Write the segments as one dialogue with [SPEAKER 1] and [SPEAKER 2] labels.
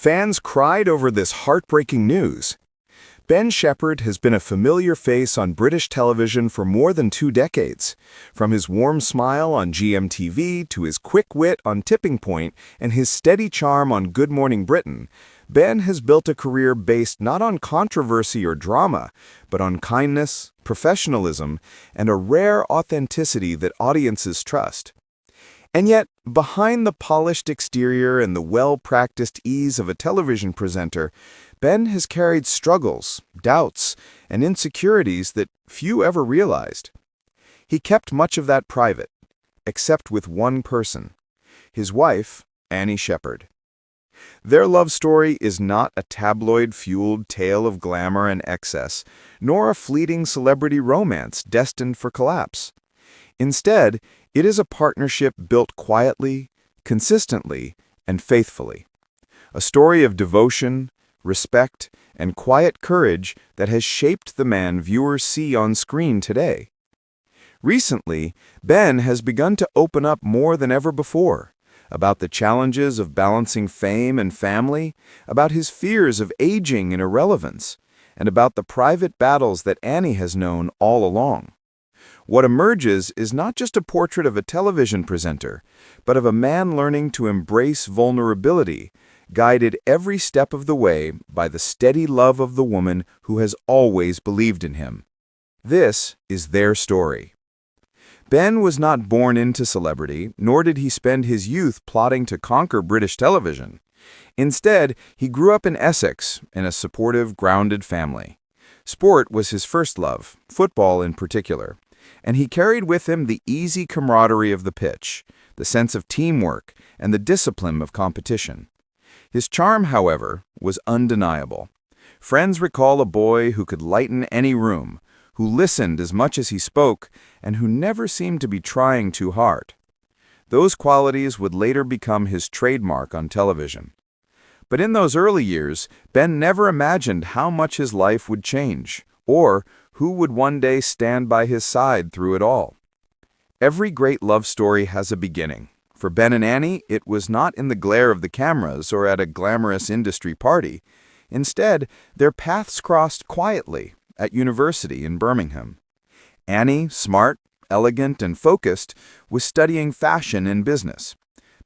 [SPEAKER 1] Fans cried over this heartbreaking news. Ben Shephard has been a familiar face on British television for more than 2 decades. From his warm smile on GMTV to his quick wit on Tipping Point and his steady charm on Good Morning Britain, Ben has built a career based not on controversy or drama, but on kindness, professionalism, and a rare authenticity that audiences trust. And yet, behind the polished exterior and the well-practiced ease of a television presenter, Ben has carried struggles, doubts, and insecurities that few ever realized. He kept much of that private, except with one person, his wife, Annie Shephard. Their love story is not a tabloid-fueled tale of glamour and excess, nor a fleeting celebrity romance destined for collapse. Instead, it is a partnership built quietly, consistently, and faithfully. A story of devotion, respect, and quiet courage that has shaped the man viewers see on screen today. Recently, Ben has begun to open up more than ever before about the challenges of balancing fame and family, about his fears of aging and irrelevance, and about the private battles that Annie has known all along. What emerges is not just a portrait of a television presenter, but of a man learning to embrace vulnerability, guided every step of the way by the steady love of the woman who has always believed in him. This is their story. Ben was not born into celebrity, nor did he spend his youth plotting to conquer British television. Instead, he grew up in Essex, in a supportive, grounded family. Sport was his first love, football in particular, and he carried with him the easy camaraderie of the pitch, the sense of teamwork, and the discipline of competition. His charm, however, was undeniable. Friends recall a boy who could lighten any room, who listened as much as he spoke, and who never seemed to be trying too hard. Those qualities would later become his trademark on television. But in those early years, Ben never imagined how much his life would change, or who would one day stand by his side through it all. Every great love story has a beginning. For Ben and Annie, it was not in the glare of the cameras or at a glamorous industry party. Instead, their paths crossed quietly at university in Birmingham. Annie, smart, elegant, and focused, was studying fashion and business.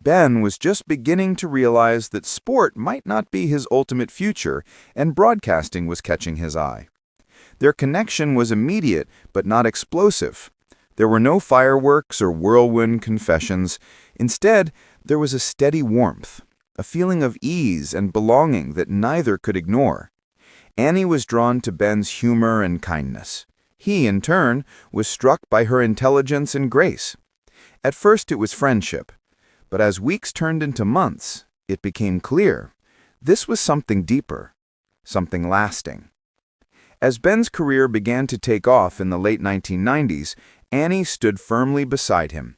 [SPEAKER 1] Ben was just beginning to realize that sport might not be his ultimate future, and broadcasting was catching his eye. Their connection was immediate but not explosive. There were no fireworks or whirlwind confessions. Instead, there was a steady warmth, a feeling of ease and belonging that neither could ignore. Annie was drawn to Ben's humor and kindness. He, in turn, was struck by her intelligence and grace. At first it was friendship, but as weeks turned into months, it became clear this was something deeper, something lasting. As Ben's career began to take off in the late 1990s, Annie stood firmly beside him.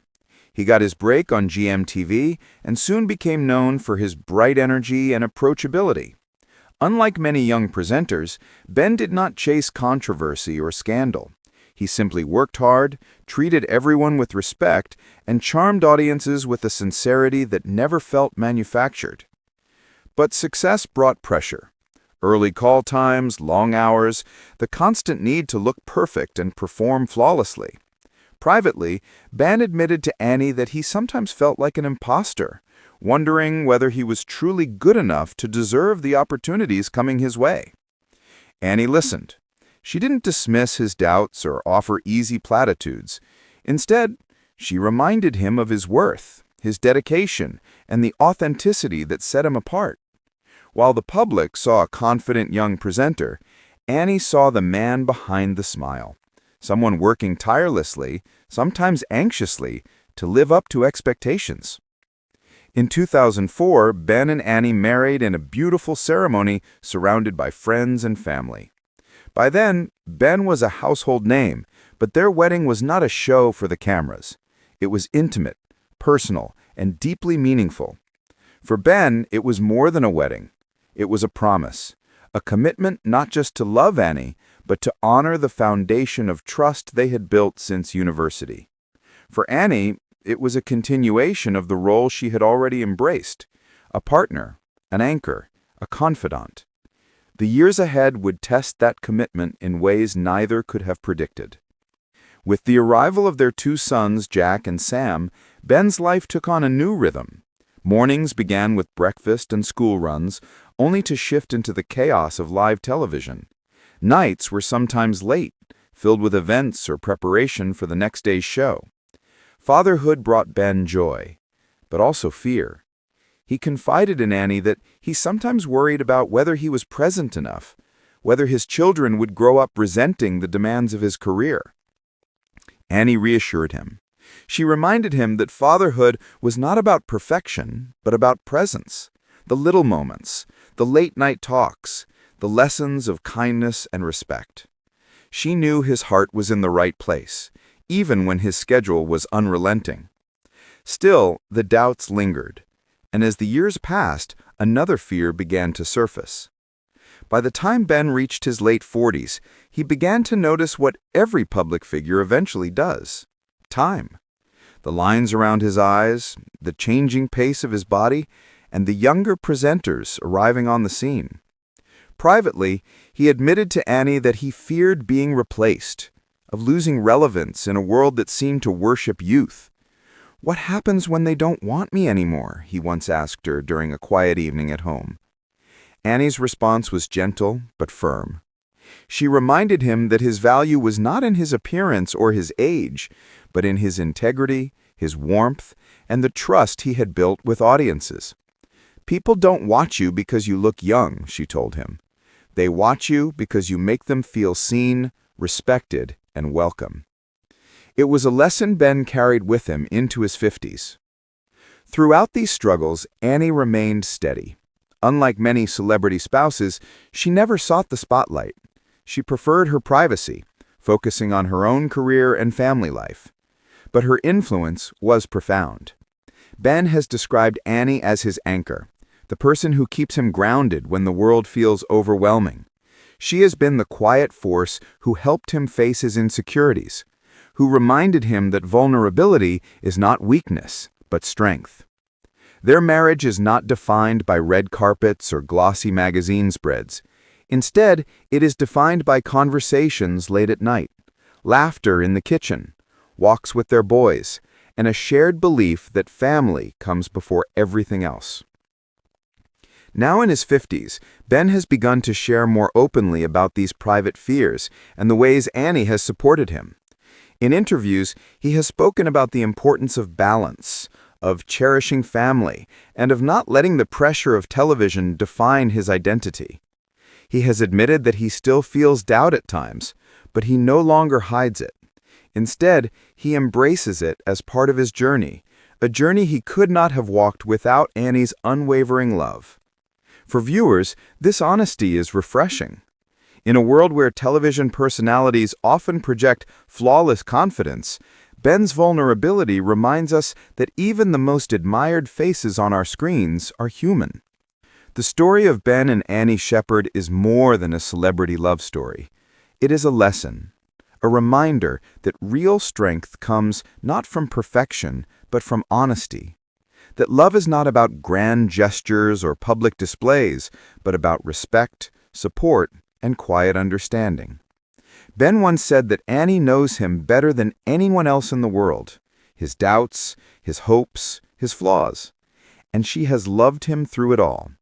[SPEAKER 1] He got his break on GMTV and soon became known for his bright energy and approachability. Unlike many young presenters, Ben did not chase controversy or scandal. He simply worked hard, treated everyone with respect, and charmed audiences with a sincerity that never felt manufactured. But success brought pressure. Early call times, long hours, the constant need to look perfect and perform flawlessly. Privately, Ben admitted to Annie that he sometimes felt like an imposter, wondering whether he was truly good enough to deserve the opportunities coming his way. Annie listened. She didn't dismiss his doubts or offer easy platitudes. Instead, she reminded him of his worth, his dedication, and the authenticity that set him apart. While the public saw a confident young presenter, Annie saw the man behind the smile, someone working tirelessly, sometimes anxiously, to live up to expectations. In 2004, Ben and Annie married in a beautiful ceremony surrounded by friends and family. By then, Ben was a household name, but their wedding was not a show for the cameras. It was intimate, personal, and deeply meaningful. For Ben, it was more than a wedding. It was a promise, a commitment not just to love Annie, but to honor the foundation of trust they had built since university. For Annie, it was a continuation of the role she had already embraced, a partner, an anchor,
[SPEAKER 2] a confidant. The years ahead would test that commitment in ways neither could have predicted. With the arrival of their two sons, Jack and Sam, Ben's life took on a new rhythm. Mornings began with breakfast and school runs, only to shift into the chaos of live television. Nights were sometimes late, filled with events or preparation for the next day's show. Fatherhood brought Ben joy, but also fear. He confided in Annie that he sometimes worried about whether he was present enough, whether his children would grow up resenting the demands of his career. Annie reassured him. She reminded him that fatherhood was not about perfection, but about presence, the little moments, the late-night talks, the lessons of kindness and respect. She knew his heart was in the right place, even when his schedule was unrelenting. Still, the doubts lingered, and as the years passed, another fear began to surface. By the time Ben reached his late 40s, he began to notice what every public figure eventually does: time. The lines around his eyes, the changing pace of his body, and the younger presenters arriving on the scene. Privately, he admitted to Annie that he feared being replaced, of losing relevance in a world that seemed to worship youth. "What happens when they don't want me anymore?" he once asked her during a quiet evening at home. Annie's response was gentle but firm. She reminded him that his value was not in his appearance or his age, but in his integrity, his warmth, and the trust he had built with audiences. "People don't watch you because you look young," she told him. "They watch you because you make them feel seen, respected, and welcome." It was a lesson Ben carried with him into his 50s. Throughout these struggles, Annie remained steady. Unlike many celebrity spouses, she never sought the spotlight. She preferred her privacy, focusing on her own career and family life. But her influence was profound. Ben has described Annie as his anchor, the person who keeps him grounded when the world feels overwhelming. She has been the quiet force who helped him face his insecurities, who reminded him that vulnerability is not weakness, but strength. Their marriage is not defined by red carpets or glossy magazine spreads. Instead, it is defined by conversations late at night, laughter in the kitchen, walks with their boys, and a shared belief that family comes before everything else. Now in his 50s, Ben has begun to share more openly about these private fears and the ways Annie has supported him. In interviews, he has spoken about the importance of balance, of cherishing family, and of not letting the pressure of television define his identity. He has admitted that he still feels doubt at times, but he no longer hides it. Instead, he embraces it as part of his journey, a journey he could not have walked without Annie's unwavering love. For viewers, this honesty is refreshing. In a world where television personalities often project flawless confidence, Ben's vulnerability reminds us that even the most admired faces on our screens are human. The story of Ben and Annie Shephard is more than a celebrity love story. It is a lesson, a reminder that real strength comes not from perfection, but from honesty. That love is not about grand gestures or public displays, but about respect, support, and quiet understanding. Ben once said that Annie knows him better than anyone else in the world, his doubts, his hopes, his flaws, and she has loved him through it all.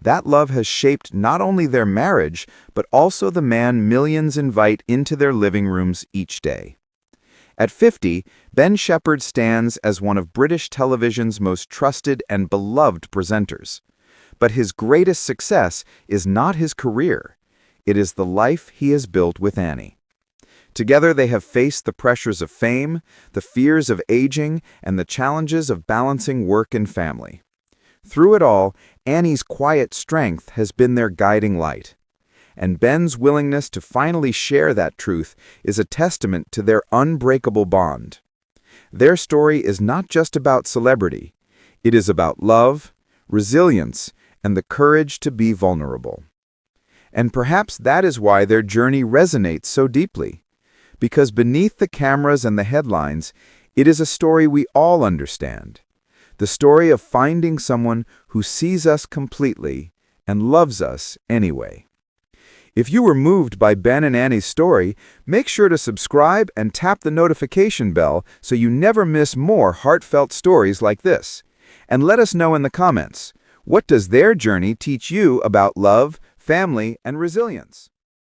[SPEAKER 2] That love has shaped not only their marriage, but also the man millions invite into their living rooms each day. At 50, Ben Shephard stands as one of British television's most trusted and beloved presenters. But his greatest success is not his career. It is the life he has built with Annie. Together they have faced the pressures of fame, the fears of aging, and the challenges of balancing work and family. Through it all, Annie's quiet strength has been their guiding light. And Ben's willingness to finally share that truth is a testament to their unbreakable bond. Their story is not just about celebrity. It is about love, resilience, and the courage to be vulnerable. And perhaps that is why their journey resonates so deeply. Because beneath the cameras and the headlines, it is a story we all understand. The story of finding someone who sees us completely and loves us anyway. If you were moved by Ben and Annie's story, make sure to subscribe and tap the notification bell so you never miss more heartfelt stories like this. And let us know in the comments, what does their journey teach you about love, family, and resilience?